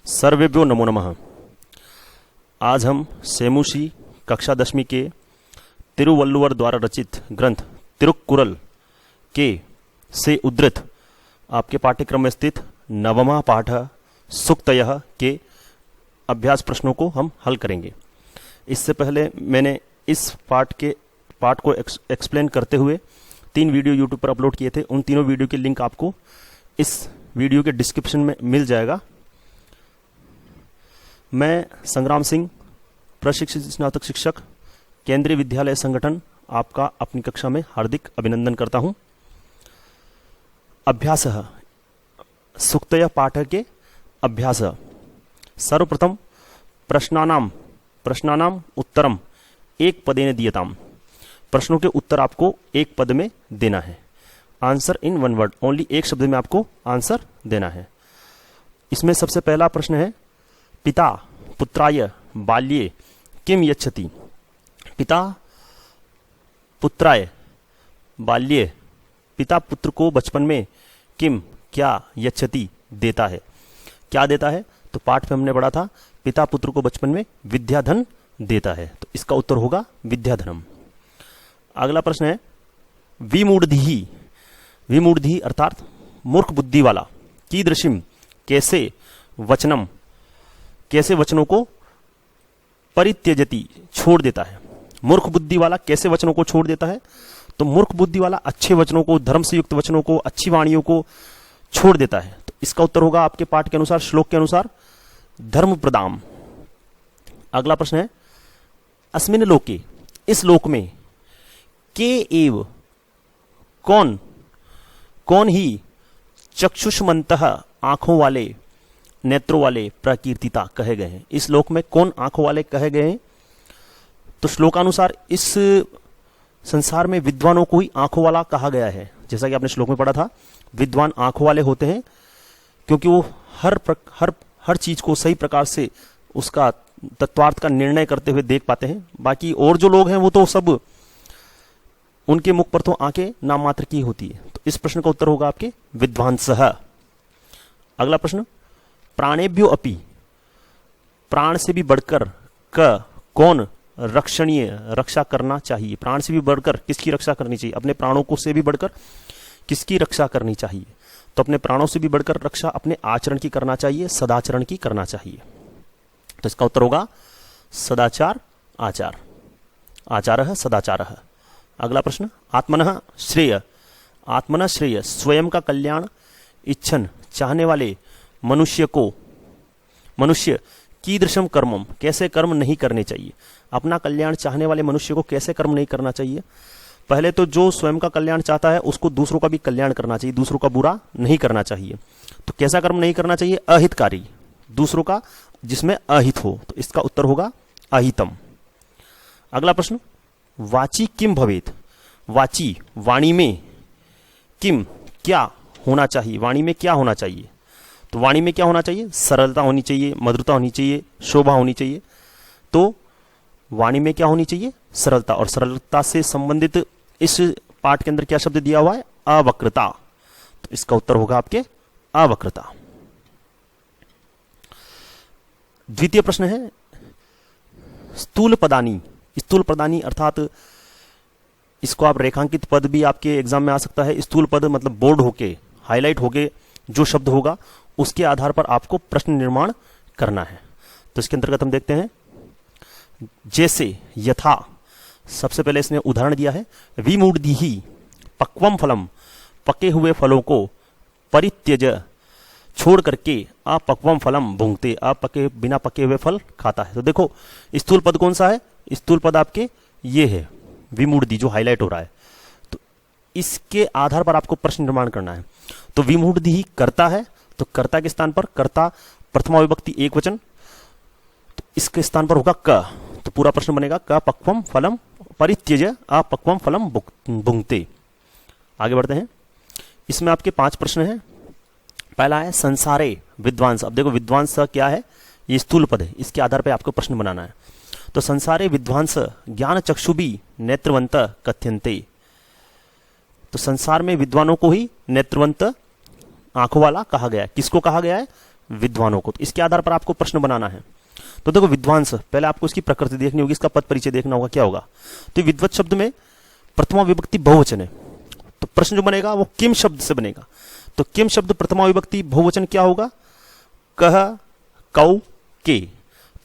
सर्वेभ्यो नमो नमः। आज हम सेमुशी कक्षा 10वीं के तिरुवल्लुवर द्वारा रचित ग्रंथ तिरुक्कुरल के से उद्धृत आपके पाठ्यक्रम में स्थित नवमा पाठ सूक्तयः के अभ्यास प्रश्नों को हम हल करेंगे। इससे पहले मैंने इस पाठ को एक्सप्लेन करते हुए 3 वीडियो यूट्यूब पर अपलोड किए थे। उन तीनों वीडियो के लिंक आपको इस वीडियो के डिस्क्रिप्शन में मिल जाएगा। मैं संग्राम सिंह, प्रशिक्षित स्नातक शिक्षक, केंद्रीय विद्यालय संगठन, आपका अपनी कक्षा में हार्दिक अभिनंदन करता हूं। अभ्यास सूक्तय पाठ के अभ्यास। सर्वप्रथम प्रश्नानाम उत्तरम एक पदेन दीयताम। प्रश्नों के उत्तर आपको एक पद में देना है। Answer in one word, only एक शब्द में आपको आंसर देना है। इसमें सबसे पहला प्रश्न है, पिता पुत्राय बाल्ये किम यच्छति। पिता पुत्राय बाल्ये, पिता पुत्र को बचपन में किम क्या यच्छति देता है। क्या देता है? तो पाठ में हमने पढ़ा था पिता पुत्र को बचपन में विद्याधन देता है, तो इसका उत्तर होगा विद्याधनम। अगला प्रश्न है, विमूढ़धि अर्थात मूर्ख बुद्धि वाला, कीदृशिम कैसे वचनों को परित्यजति छोड़ देता है। मूर्ख बुद्धि वाला कैसे वचनों को छोड़ देता है? तो मूर्ख बुद्धि वाला अच्छे वचनों को, धर्म से युक्त वचनों को, अच्छी वाणियों को छोड़ देता है। तो इसका उत्तर होगा आपके पाठ के अनुसार, श्लोक के अनुसार, धर्म प्रदाम। अगला प्रश्न है, अस्मिन लोके, इस लोक में, के एव कौन ही चक्षुष्मन्तः आंखों वाले, नेत्रों वाले, प्रकीर्तिता कहे गए हैं। इस लोक में कौन आंखों वाले कहे गए हैं? तो श्लोकानुसार इस संसार में विद्वानों को ही आंखों वाला कहा गया है। जैसा कि आपने श्लोक में पढ़ा था, विद्वान आंखों वाले होते हैं क्योंकि वो हर चीज को सही प्रकार से उसका तत्वार्थ का निर्णय करते हुए देख पाते हैं। बाकी और जो लोग हैं वो तो सब, उनके मुख पर तो आंखें नाम मात्र की होती है। तो इस प्रश्न का उत्तर होगा आपके विद्वांसः। अगला प्रश्न, प्राणेभ्यो अपि, प्राण से भी बढ़कर कौन रक्षा करना चाहिए। प्राण से भी बढ़कर किसकी रक्षा करनी चाहिए? अपने प्राणों को से भी बढ़कर किसकी रक्षा करनी चाहिए? तो अपने प्राणों से भी बढ़कर रक्षा अपने आचरण की करना चाहिए, सदाचरण की करना चाहिए। तो इसका उत्तर होगा सदाचार, आचार, आचारः सदाचारः। अगला प्रश्न, आत्मनः श्रेय, स्वयं का कल्याण इच्छन चाहने वाले मनुष्य कीदृशम कर्मम, कैसे कर्म नहीं करने चाहिए। अपना कल्याण चाहने वाले मनुष्य को कैसे कर्म नहीं करना चाहिए? पहले तो जो स्वयं का कल्याण चाहता है उसको दूसरों का भी कल्याण करना चाहिए, दूसरों का बुरा नहीं करना चाहिए। तो कैसा कर्म नहीं करना चाहिए? अहितकारी, दूसरों का जिसमें अहित हो। तो इसका उत्तर होगा अहितम। अगला प्रश्न, वाची किम भवेत, वाची वाणी में, किम क्या होना चाहिए, वाणी में क्या होना चाहिए। तो वाणी में क्या होना चाहिए? सरलता होनी चाहिए, मधुरता होनी चाहिए, शोभा होनी चाहिए। तो वाणी में क्या होनी चाहिए? सरलता। और सरलता से संबंधित इस पाठ के अंदर क्या शब्द दिया हुआ है? अवक्रता। तो इसका उत्तर होगा आपके अवक्रता। द्वितीय प्रश्न है, स्थूल पदानी अर्थात इसको आप रेखांकित पद भी आपके एग्जाम में आ सकता है। स्थूल पद मतलब बोल्ड होके, हाईलाइट होके जो शब्द होगा उसके आधार पर आपको प्रश्न निर्माण करना है। तो इसके अंतर्गत हम देखते हैं, जैसे, यथा। सबसे पहले इसने उदाहरण दिया है, विमूढ़धि पक्वम फलम, पके हुए फलों को, परित्यज छोड़ करके, अपक्वम फलम भुंगते, बिना पके हुए फल खाता है। तो देखो स्थूल पद कौन सा है? स्थूल पद आपके ये है, विमूढ़धि, जो हाईलाइट हो रहा है। तो इसके आधार पर आपको प्रश्न निर्माण करना है। तो विमूढ़धि करता है, तो कर्ता के स्थान पर कर्ता प्रथमा विभक्ति एक वचन, तो इसके स्थान पर होगा क। तो पूरा प्रश्न बनेगा, क पक्वम फलम परित्यज अपक्वम फलम भुंगते। आगे बढ़ते हैं। इसमें आपके 5 प्रश्न हैं। पहला है, संसारे विद्वांस। अब देखो विद्वांस क्या है? ये स्थूल पद है, इसके आधार पर आपको प्रश्न बनाना है। तो संसारे विद्वांस ज्ञान चक्षुभी नेत्रवंत कथ्यन्ते। तो संसार में विद्वानों को ही नेत्रवंत, आंखों वाला कहा गया है। किसको कहा गया है? विद्वानों को। तो इसके आधार पर आपको प्रश्न बनाना है। तो देखो विद्वांस, पहले आपको इसकी प्रकृति देखनी होगी, इसका पद परिचय देखना होगा, क्या होगा। तो विद्वत शब्द में प्रथमा विभक्ति बहुवचन है, तो प्रश्न जो बनेगा वो किम शब्द से बनेगा। तो किम शब्द प्रथमा विभक्ति बहुवचन क्या होगा, कह, कौ, के।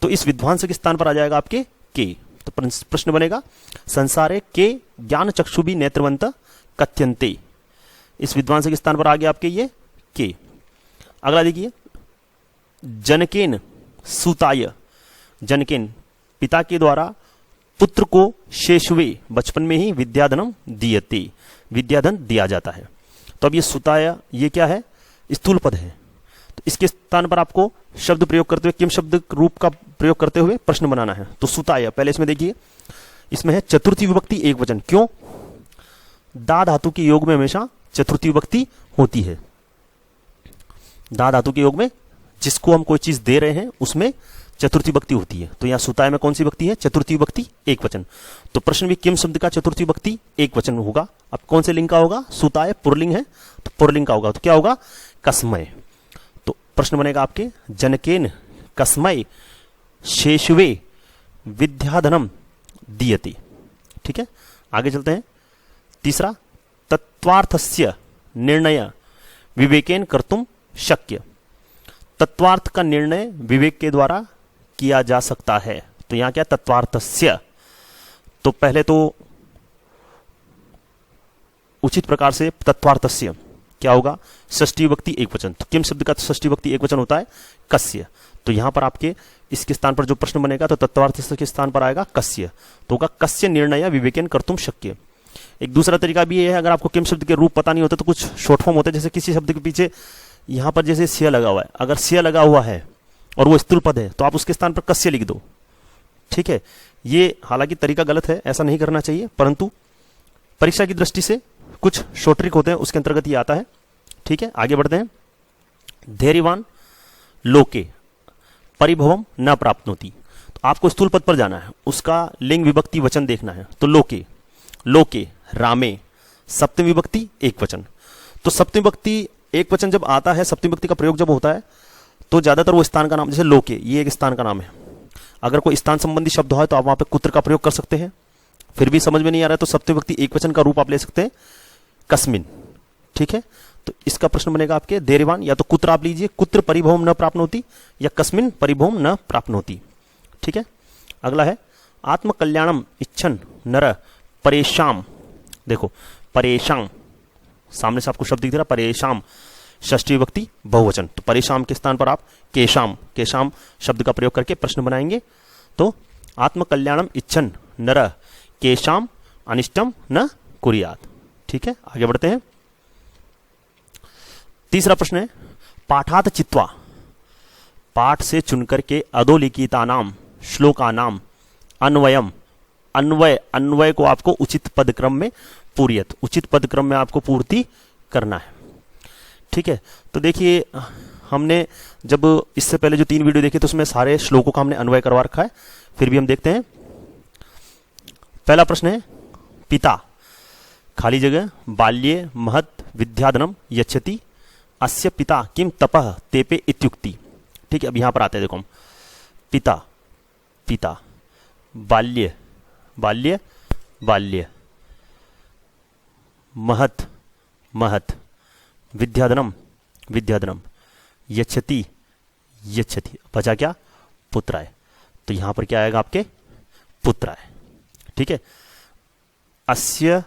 तो इस विद्वांस के स्थान पर आ जाएगा आपके के। तो प्रश्न बनेगा संसारे के ज्ञान चक्षुभी नेत्रवंत कथ्यन्ते। इस विद्वांस के स्थान पर आ गया आपके ये के। अगला देखिए, जनकेन सुताय, जनकेन पिता के द्वारा पुत्र को शेषवे बचपन में ही विद्याधनम दीयते, विद्याधन दिया जाता है। तो अब ये सुताय ये क्या है, स्थूल पद है। तो इसके स्थान पर आपको शब्द प्रयोग करते हुए, किम शब्द रूप का प्रयोग करते हुए प्रश्न बनाना है। तो सुताय, पहले इसमें देखिए, इसमें है चतुर्थी विभक्ति एक वचन। क्यों, दा धातु के योग में हमेशा चतुर्थी विभक्ति होती है। दा धातु के योग में जिसको हम कोई चीज दे रहे हैं उसमें चतुर्थी विभक्ति होती है। तो यहां सुताय में कौन सी विभक्ति है, चतुर्थी विभक्ति एक वचन। तो प्रश्न भी किम शब्द का चतुर्थी विभक्ति एक वचन होगा। अब कौन से लिंग का होगा, सुताय पुरलिंग है तो पुरलिंग का होगा, तो क्या होगा, कस्मय। तो प्रश्न बनेगा आपके जनकेन कस्मय शेषवे विद्याधनम दीयते। ठीक है, आगे चलते हैं। तीसरा, तत्वार्थस्य निर्णय विवेकेन कर्तुम शक्य। तत्वार्थ का निर्णय विवेक के द्वारा किया जा सकता है। तो यहां क्या, तत्वार्थस्य। तो पहले तो उचित प्रकार से तत्वार्थस्य क्या होगा, षष्ठी विभक्ति एक वचन। तो किम शब्द का षष्ठी विभक्ति एक वचन होता है कस्य। तो यहां पर आपके इसके स्थान पर जो प्रश्न बनेगा तो तत्वार्थस्य के स्थान पर आएगा कस्य। तो होगा कस्य निर्णय विवेकेन कर्तुम शक्य। एक दूसरा तरीका भी ये है, अगर आपको किम शब्द के रूप पता नहीं होते तो कुछ शॉर्ट फॉर्म होते हैं। जैसे किसी शब्द के पीछे यहां पर जैसे स्य लगा हुआ है, अगर स्य लगा हुआ है और वो स्थूल पद है तो आप उसके स्थान पर कस्य लिख दो। ठीक है, ये हालांकि तरीका गलत है, ऐसा नहीं करना चाहिए, परंतु परीक्षा की दृष्टि से कुछ शॉर्ट ट्रिक होते हैं, उसके अंतर्गत ये आता है। ठीक है, आगे बढ़ते हैं। धैर्यवान लोके परिभवम न प्राप्नोति। तो आपको स्थूल पद पर जाना है, उसका लिंग विभक्ति वचन देखना है। तो लोके, लोके रामे, सप्तमी विभक्ति एक वचन। तो सप्तमी विभक्ति एक वचन जब आता है, सप्तमी विभक्ति का प्रयोग जब होता है तो ज्यादातर वो स्थान का नाम, जैसे लोके ये एक स्थान का नाम है। अगर कोई स्थान संबंधी शब्द हो तो आप वहां पे कुत्र का प्रयोग कर सकते हैं। फिर भी समझ में नहीं आ रहा है तो सप्तमी विभक्ति एक वचन का रूप आप ले सकते हैं कस्मिन। ठीक है, तो इसका प्रश्न बनेगा आपके धैर्यवान, या तो कुत्र आप लीजिए, कुत्र परिभवम न प्राप्नोति, या कस्मिन परिभवम न प्राप्नोति। ठीक है, अगला है आत्मकल्याणम इच्छन नर परेशान। देखो परेशान, सामने से आपको शब्द दिख रहा है परेशान, षष्ठी विभक्ति बहुवचन। तो परेशान के स्थान पर आप केशाम, केशाम शब्द का प्रयोग करके प्रश्न बनाएंगे। तो आत्मकल्याणम इच्छन नर केशाम अनिष्टम न कुर्यात। ठीक है, आगे बढ़ते हैं। तीसरा प्रश्न है पाठात चित्वा, पाठ से चुनकर के अधोलिखिता नाम श्लोका नाम अन्वयम, अन्वय, अन्वय को आपको उचित पद क्रम में पूर्यत, उचित पद क्रम में आपको पूर्ति करना है। ठीक है, तो देखिए हमने जब इससे पहले जो 3 वीडियो देखे तो उसमें सारे श्लोकों का हमने अन्वय करवा रखा है, फिर भी हम देखते हैं। पहला प्रश्न है पिता खाली जगह बाल्ये महत विद्याधनम यच्छति अस्य पिता किम तपः तेपे इत्युक्ति। ठीक है, अब यहां पर आते हैं, देखो हम पिता, पिता, बाल्य, बाल्य, बाल्य, महत, महत, विद्याधनम, विद्याधनम, यच्छति, यच्छति, बचा क्या, पुत्राय। तो यहां पर क्या आएगा आपके, पुत्राय। ठीक है, अस्य,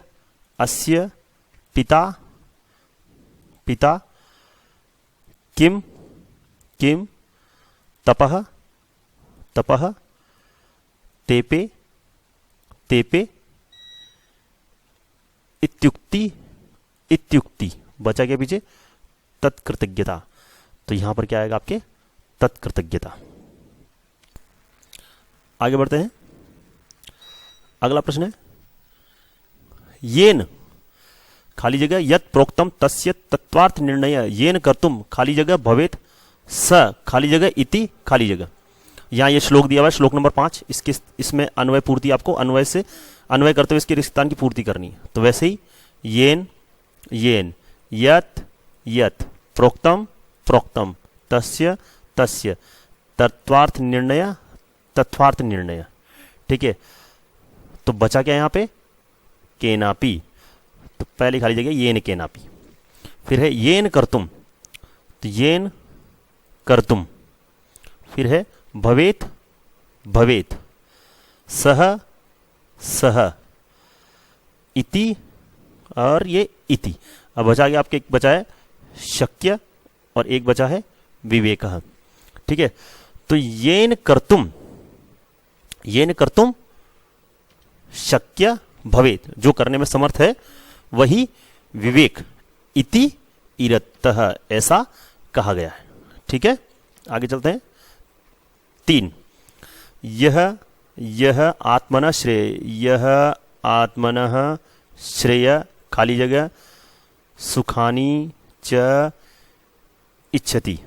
अस्य पिता, पिता किम, किम तपः, तपः तेपे, तेपे इत्युक्ति, इत्युक्ति, बचा क्या पीछे, तत्कृतज्ञता। तो यहां पर क्या आएगा आपके, तत्कृतज्ञता। आगे बढ़ते हैं। अगला प्रश्न है येन खाली जगह यत प्रोक्तम तस्य तत्वार्थ निर्णय येन कर्तुम खाली जगह भवेत स खाली जगह इति खाली जगह। यहां ये श्लोक दिया हुआ है, श्लोक नंबर 5। इसमें अन्वय पूर्ति आपको अन्वय से अन्वय करते हुए इसके रिक्तस्थान की पूर्ति करनी है। तो वैसे ही येन, येन, यत, यत, प्रोक्तम, प्रोक्तम, तस्य तस्य, तत्वार्थ निर्णय तत्वार्थ निर्णय। ठीक है, तो बचा क्या यहां पे, केनापि, तो पहले खाली जगह येन केनापि। फिर है येन कर्तुम, तो येन कर्तुम। फिर है भवेत भवेत, सह सह, इति और ये इति। अब बचा गया आपके, एक बचा है शक्य और एक बचा है विवेकः। ठीक है, तो येन कर्तुम, येन कर्तुम शक्य भवेत, जो करने में समर्थ है वही विवेक, इति इरतः, ऐसा कहा गया है। ठीक है, आगे चलते हैं। 3, यह आत्मनः श्रेय, यह आत्मनः श्रेय खाली जगह सुखानी च इच्छति।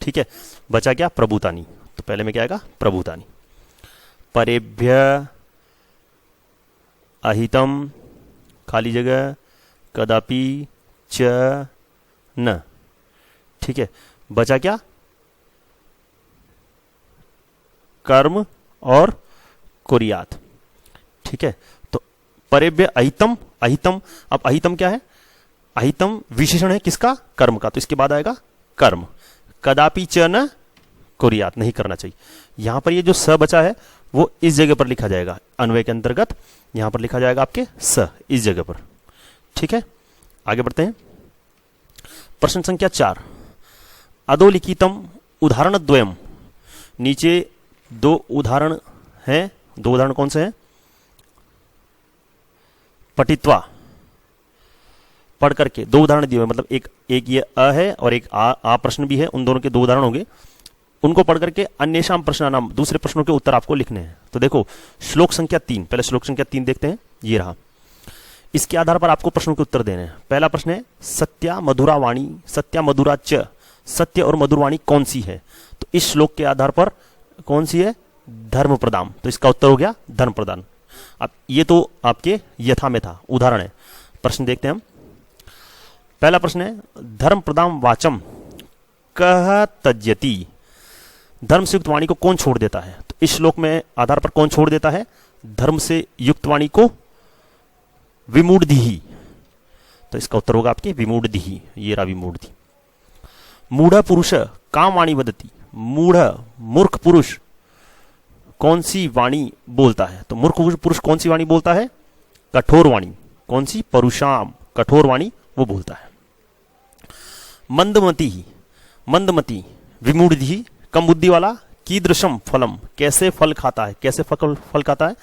ठीक है, बचा क्या, प्रभुतानी, तो पहले में क्या आएगा, प्रभुतानी। परेभ्य अहितम खाली जगह कदापि च न। ठीक है, बचा क्या, कर्म और कुर्यात। ठीक है, तो परेभ्य अहितम, अहितम, अब अहितम क्या है, अहितम विशेषण है किसका, कर्म का, तो इसके बाद आएगा कर्म। कदापि च न कुर्यात, नहीं करना चाहिए। यहां पर ये जो स बचा है वो इस जगह पर लिखा जाएगा, अन्वय के अंतर्गत यहां पर लिखा जाएगा आपके स, इस जगह पर। ठीक है, आगे बढ़ते हैं। प्रश्न संख्या 4, अधोलिखितम उदाहरण द्वयम, नीचे 2 उदाहरण हैं, 2 उदाहरण कौन से हैं, पठित्वा, पढ़ करके 2 उदाहरण दिए हुए, मतलब एक ये अ है और एक आ प्रश्न भी है, उन दोनों के 2 उदाहरण होंगे, उनको पढ़ करके अन्येषाम प्रश्नानाम, दूसरे प्रश्नों के उत्तर आपको लिखने हैं। तो देखो श्लोक संख्या 3, पहले श्लोक संख्या 3 देखते हैं, ये रहा। इसके आधार पर आपको प्रश्नों के उत्तर देने हैं। पहला प्रश्न है सत्या मधुरा वाणी, सत्या मधुरा च, सत्य और मधुर वाणी कौन सी है, तो इस श्लोक के आधार पर कौन सी है, धर्म प्रदान, तो इसका उत्तर हो गया धर्म प्रदान। अब ये तो आपके यथा में था, उदाहरण है। प्रश्न देखते हैं हम। पहला प्रश्न है धर्म प्रदान वाचम कह तज्यति, धर्म से युक्त वाणी को कौन छोड़ देता है, तो इस श्लोक में आधार पर कौन छोड़ देता है, धर्म से युक्त वाणी को विमूढ़धि, तो इसका उत्तर होगा आपके विमूढ़धि, ये रहा विमूढ़धि। मूढ़ पुरुष काम वाणी वदति, मूढ़ मूर्ख पुरुष कौन सी वाणी बोलता है, तो मूर्ख पुरुष कौन सी वाणी बोलता है, कठोर वाणी, कौन सी, परुषाम, कठोर वाणी वो बोलता है। मंदमती, मंदमती विमूढ़धि, कम बुद्धि वाला, कीदृशम फलम, कैसे फल खाता है, कैसे फल खाता है,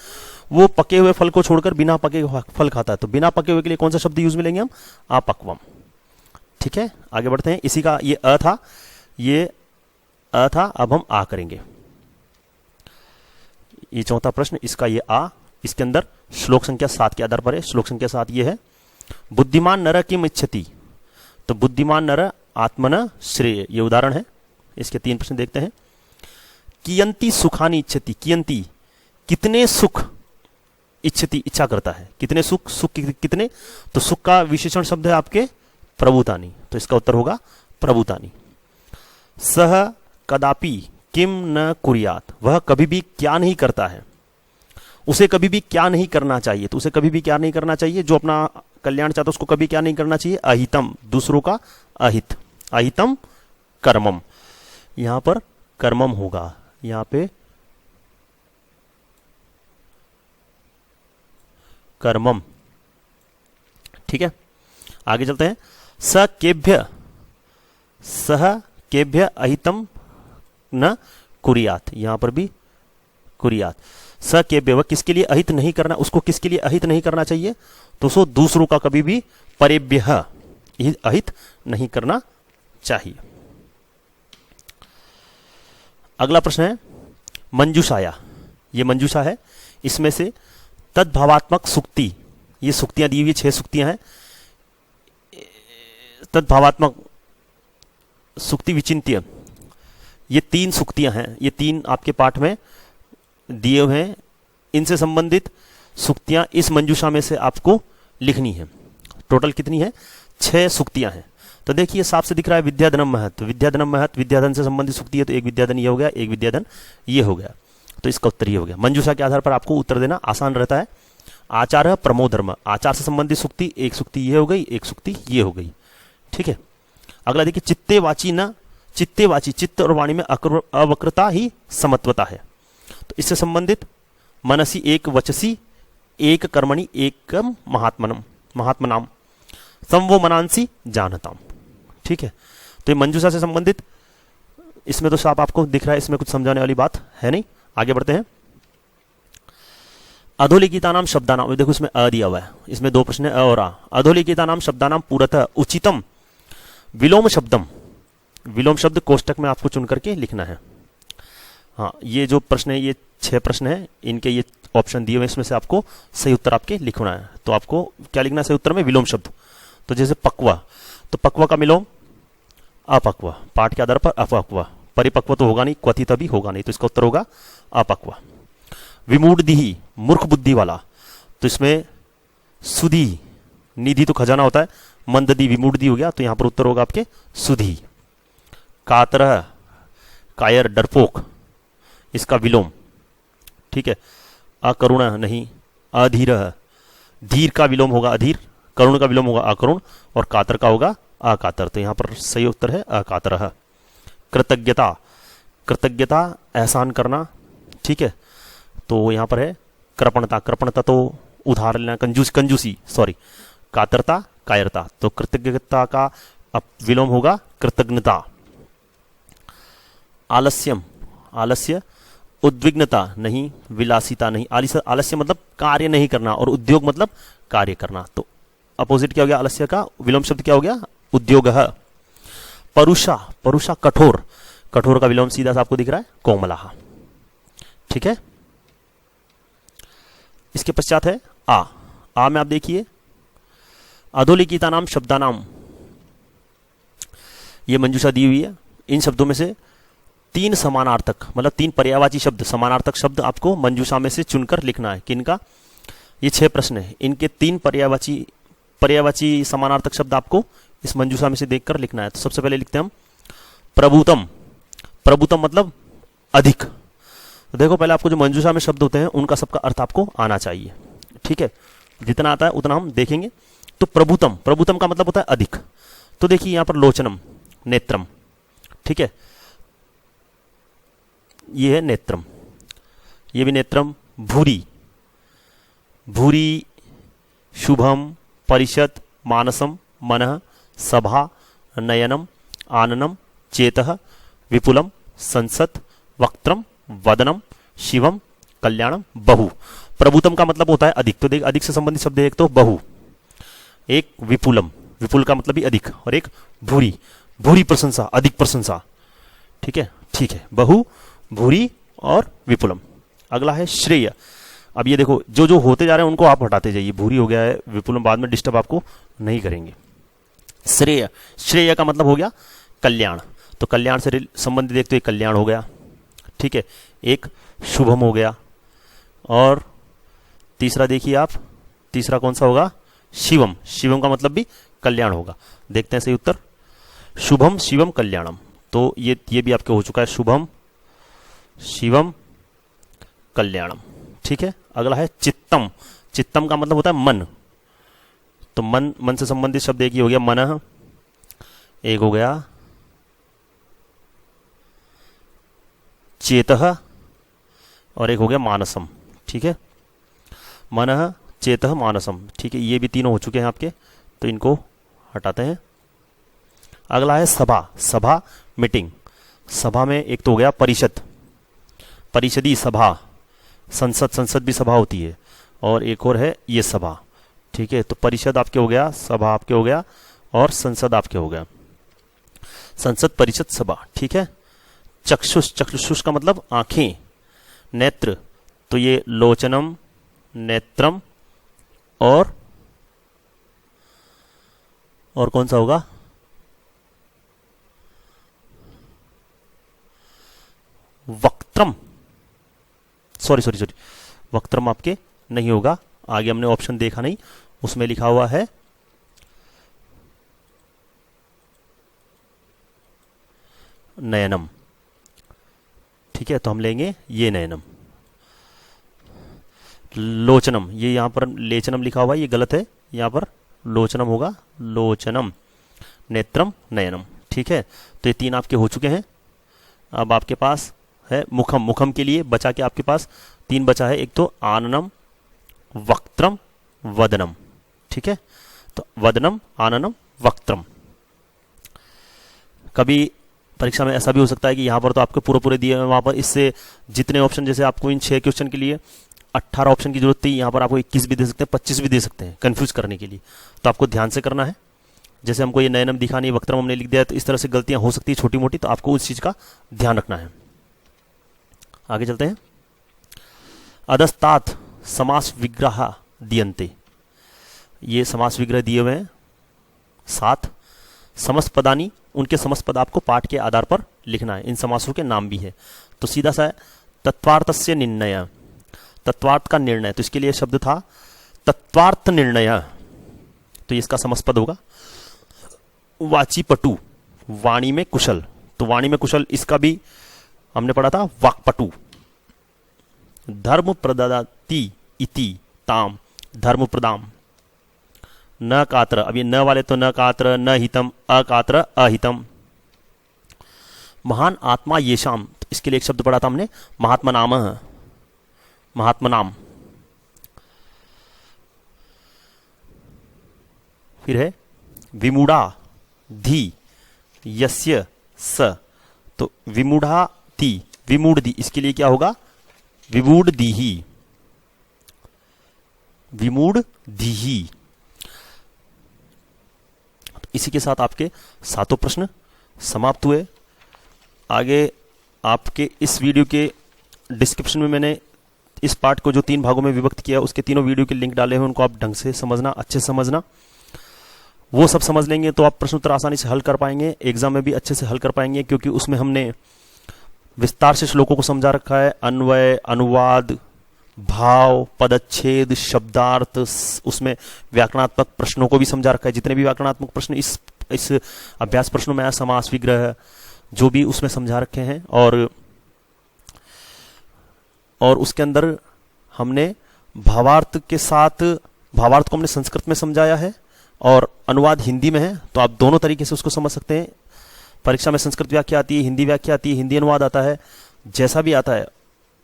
वो पके हुए फल को छोड़कर बिना पके हुए फल खाता है, तो बिना पके हुए के लिए कौन सा शब्द यूज में लेंगे हम, अपक्वम। ठीक है, आगे बढ़ते हैं। इसी का ये अ था, ये अ था, अब हम आ करेंगे। ये चौथा प्रश्न, इसका ये आ, इसके अंदर श्लोक संख्या 7 के आधार पर है। श्लोक संख्या 7 ये है, बुद्धिमान नर किम इच्छति, तो बुद्धिमान नर आत्मन श्रेय, ये उदाहरण है। इसके 3 प्रश्न देखते हैं। कियंती सुखानी इच्छति, कियंती कितने सुख, इच्छति इच्छा करता है, कितने सुख, सुख कितने, तो सुख का विशेषण शब्द है आपके प्रभुतानी, तो इसका उत्तर होगा प्रभुतानी। सह कदापि किम न कुर्यात, वह कभी भी क्या नहीं करता है, उसे कभी भी क्या नहीं करना चाहिए, तो उसे कभी भी क्या नहीं करना चाहिए, जो अपना कल्याण चाहता है उसको कभी क्या नहीं करना चाहिए, अहितम, दूसरों का अहित, अहितम कर्मम, यहां पर कर्मम होगा, यहां पे कर्मम। ठीक है, आगे चलते हैं। स केभ्य, सह केभ्य अहितम न कुर्यात, यहां पर भी कुर्यात। स केभ्य, वह किसके लिए अहित नहीं करना, उसको किसके लिए अहित नहीं करना चाहिए, तो सो दूसरों का कभी भी परेभ्य अहित नहीं करना चाहिए। अगला प्रश्न है मंजूषाया, ये मंजूषा है, इसमें से तद्भावात्मक सुक्ति, ये सुक्तियां दी हुई 6 सुक्तियां हैं। तद्भावात्मक सुक्ति विचिंत्य, ये 3 सुक्तियां हैं, ये 3 आपके पाठ में दिए हुए हैं। इनसे संबंधित सुक्तियां इस मंजूषा में से आपको लिखनी है। टोटल कितनी है, 6 सुक्तियां हैं। तो देखिए साफ से दिख रहा है विद्याधनम महत, विद्याधनम महत विद्याधन से संबंधित सूक्ति है, तो एक विद्याधन ये हो गया, एक विद्याधन ये हो गया, तो इसका उत्तर ये हो गया। मंजूषा के आधार पर आपको उत्तर देना आसान रहता है। आचार है प्रमो धर्म, आचार से संबंधित सूक्ति, एक सूक्ति ये हो गई, एक सूक्ति ये हो गई, ठीक है। अगला देखिए चित्ते वाची न, चित्ते वाची, चित्त और वाणी में अवक्रता ही समत्वता है, तो इससे संबंधित मनसी एक वचसी एक कर्मणि एकम महात्मनम महात्मनाम संवो मनांसी जानताम, ठीक है। तो ये मंजूषा से संबंधित, इसमें तो साफ आपको दिख रहा है, इसमें कुछ समझाने वाली बात है नहीं। आगे बढ़ते हैं। अधोलिखिता नाम शब्दानाम, देखो इसमें अ दिया हुआ है, इसमें दो प्रश्न है अ और आ। अधोलिखिता नाम शब्दानाम पूरतः उचितम विलोम शब्दम, विलोम शब्द कोष्टक में आपको चुन करके लिखना है। हाँ, ये जो प्रश्न है, ये 6 प्रश्न है, इनके ये ऑप्शन दिए हुए, इसमें से आपको सही उत्तर आपके लिखना है। तो आपको क्या लिखना है सही उत्तर में? विलोम शब्द। तो जैसे पक्वा, तो पक्वा का विलोम अपक्वा, पाठ के आधार पर अपक्वा, परिपक्व तो होगा नहीं, क्वथित भी होगा नहीं, तो इसका उत्तर होगा अपक्वा। विमूढ़ मूर्ख बुद्धि वाला, तो इसमें सुधी, निधि तो खजाना होता है, मंददी विमूढ़ हो गया, तो यहां पर उत्तर होगा आपके सुधी। कातर कायर डरपोक, इसका विलोम, ठीक है। अकरुण नहीं, अधीर, धीर का विलोम होगा अधीर, करुण का विलोम होगा अकरुण, और कातर का होगा अकातर, तो यहां पर सही उत्तर है अकातर। कृतज्ञता, कृतज्ञता एहसान करना, ठीक है, तो यहां पर है कृपणता, कृपणता तो उधार लेना, कंजूसी, सॉरी, कातरता कायरता, तो कृतज्ञता का विलोम होगा कृतज्ञता। आलस्यम, आलस्य, उद्विग्नता नहीं, विलासिता नहीं, आलस्य मतलब कार्य नहीं करना, और उद्योग मतलब कार्य करना, तो अपोजिट क्या हो गया आलस्य का? विलोम शब्द क्या हो गया? उद्योग। परुषा, परुषा कठोर, कठोर का विलोम सीधा सा आपको दिख रहा है कोमला, ठीक है। इसके पश्चात है आ में आप देखिए अधोलिखिता नाम शब्दानाम, ये मंजूषा दी हुई है। इन शब्दों में से 3 समानार्थक मतलब 3 पर्यायवाची शब्द, समानार्थक शब्द आपको मंजूषा में से चुनकर लिखना है। किनका? ये 6 प्रश्न है, इनके 3 पर्यायवाची समानार्थक शब्द आपको इस मंजूषा में से देखकर लिखना है। तो सबसे पहले लिखते हैं हम प्रभुतम, प्रभुतम मतलब अधिक। तो देखो पहले आपको जो मंजूषा में शब्द होते हैं उनका सबका अर्थ आपको आना चाहिए, ठीक है, जितना आता है उतना हम देखेंगे। तो प्रभुतम, प्रभुतम का मतलब होता है अधिक। तो देखिए यहां पर लोचनम, नेत्रम, ठीक है, ये है नेत्रम, ये भी नेत्रम। भूरी, भूरी, शुभम, परिषद, मानसम, मनः, सभा, नयनम, आननम, चेतः, विपुलम, संसत, वक्त्रम, वदनम, शिवम, कल्याणम, बहु। प्रभुतम का मतलब होता है अधिक, तो देख अधिक से संबंधित शब्द है एक तो बहु, एक विपुलम, विपुल का मतलब भी अधिक, और एक भूरी, भूरी प्रशंसा, अधिक प्रशंसा, ठीक है, ठीक है, बहु, भूरी और विपुलम। अगला है श्रेय। अब ये देखो जो जो होते जा रहे हैं उनको आप हटाते जाइए, भूरी हो गया है, विपुलम बाद में डिस्टर्ब आपको नहीं करेंगे। श्रेय, श्रेय का मतलब हो गया कल्याण, तो कल्याण से संबंधित एक तो एक कल्याण हो गया, ठीक है, एक शुभम हो गया, और तीसरा देखिए आप, तीसरा कौन सा होगा? शिवम, शिवम का मतलब भी कल्याण होगा। देखते हैं सही उत्तर, शुभम शिवम कल्याणम, तो ये भी आपके हो चुका है, शुभम शिवम कल्याणम, ठीक है। अगला है चित्तम, चित्तम का मतलब होता है मन, तो मन, मन से संबंधित शब्द एक ही हो गया मनः, एक हो गया चेतः, और एक हो गया मानसम, ठीक है, मनः चेतः मानसम, ठीक है, ये भी तीनों हो चुके हैं आपके, तो इनको हटाते हैं। अगला है सभा, सभा मीटिंग, सभा में एक तो हो गया परिषद, परिषदी सभा, संसद, संसद भी सभा होती है, और एक और है ये सभा, ठीक है, तो परिषद आपके हो गया, सभा आपके हो गया, और संसद आपके हो गया, संसद परिषद सभा, ठीक है। चक्षुष, चक्षुष का मतलब आंखें, नेत्र, तो ये लोचनम, नेत्रम, और कौन सा होगा? वक्त्रम, सॉरी, वक्त्रम आपके नहीं होगा, आगे हमने ऑप्शन देखा नहीं, उसमें लिखा हुआ है नयनम। ठीक है, तो हम लेंगे ये नयनम। लोचनम, ये यहां पर लेचनम लिखा हुआ है, ये गलत है, यहां पर लोचनम होगा, लोचनम। नेत्रम, नयनम। ठीक है, तो ये 3 आपके हो चुके हैं। अब आपके पास है मुखम। मुखम के लिए बचा के आपके पास 3 बचा है, एक तो आननम, वक्त्रम, वदनम। ठीक है, तो वदनम, आननम, वक्त्रम। कभी परीक्षा में ऐसा भी हो सकता है कि यहां पर तो आपको पूरे पूरे दिए हैं, वहां पर इससे जितने ऑप्शन, जैसे आपको इन 6 क्वेश्चन के लिए 18 ऑप्शन की जरूरत थी, यहां पर आपको 21 भी दे सकते हैं, 25 भी दे सकते हैं, कंफ्यूज करने के लिए। तो आपको ध्यान से करना है। जैसे हमको ये नयनम दिखा नहीं, वक्त्रम हमने लिख दिया, तो इस तरह से गलतियां हो सकती है छोटी मोटी, तो आपको उस चीज का ध्यान रखना है। आगे चलते हैं। अधस्तात समास विग्रह दियन्ते, ये समास विग्रह दिए हुए हैं 7। समस्त पदानी, उनके समस्त पद आपको पाठ के आधार पर लिखना है, इन समासों के नाम भी है। तो सीधा सा है, तत्वार्थस्य निर्णय, तत्वार्थ का निर्णय, तो इसके लिए शब्द था तत्वार्थ निर्णय, तो इसका समस्त पद होगा। वाचीपटु, वाणी में कुशल, तो वाणी में कुशल इसका भी हमने पढ़ा था वाक्पटु। धर्म प्रददाति इति ताम, धर्म प्रदाम। न कात्र, अब ये न वाले तो न कात्र, न हितम, अकात्र, अहितम। महान आत्मा येषाम, इसके लिए एक शब्द पढ़ा था हमने महात्मा नाम, महात्मा नाम। फिर है विमूढ़ा धी यस्य स, तो विमूढ़ा धी, विमूढ़ धी, इसके लिए क्या होगा विमूढ़ दीही, विमूढ़ दीही। इसी के साथ आपके 7 प्रश्न समाप्त हुए। आगे आपके इस वीडियो के डिस्क्रिप्शन में मैंने इस पार्ट को जो 3 भागों में विभक्त किया, उसके तीनों वीडियो के लिंक डाले हैं, उनको आप ढंग से समझना, अच्छे से समझना। वो सब समझ लेंगे तो आप प्रश्न उत्तर आसानी से हल कर पाएंगे, एग्जाम में भी अच्छे से हल कर पाएंगे, क्योंकि उसमें हमने विस्तार से श्लोकों को समझा रखा है। अन्वय, अनुवाद, भाव, पदच्छेद, शब्दार्थ, उसमें व्याकरणात्मक प्रश्नों को भी समझा रखा है। जितने भी व्याकरणात्मक प्रश्न इस अभ्यास प्रश्नों में आया, समास विग्रह जो भी उसमें समझा रखे हैं, और उसके अंदर हमने भावार्थ के साथ, भावार्थ को हमने संस्कृत में समझाया है और अनुवाद हिंदी में है, तो आप दोनों तरीके से उसको समझ सकते हैं। परीक्षा में संस्कृत व्याख्या आती है, हिंदी व्याख्या आती है, हिंदी अनुवाद आता है, जैसा भी आता है,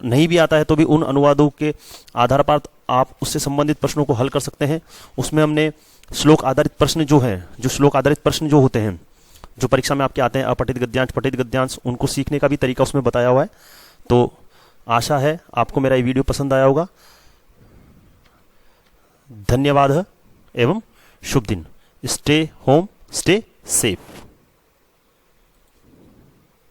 नहीं भी आता है तो भी उन अनुवादों के आधार पर आप उससे संबंधित प्रश्नों को हल कर सकते हैं। उसमें हमने श्लोक आधारित प्रश्न जो हैं, जो श्लोक आधारित प्रश्न जो होते हैं, जो परीक्षा में आपके आते हैं, अपठित गद्यांश, पठित गद्यांश, उनको सीखने का भी तरीका उसमें बताया हुआ है। तो आशा है आपको मेरा ये वीडियो पसंद आया होगा। धन्यवाद एवं शुभ दिन। Stay home, stay safe.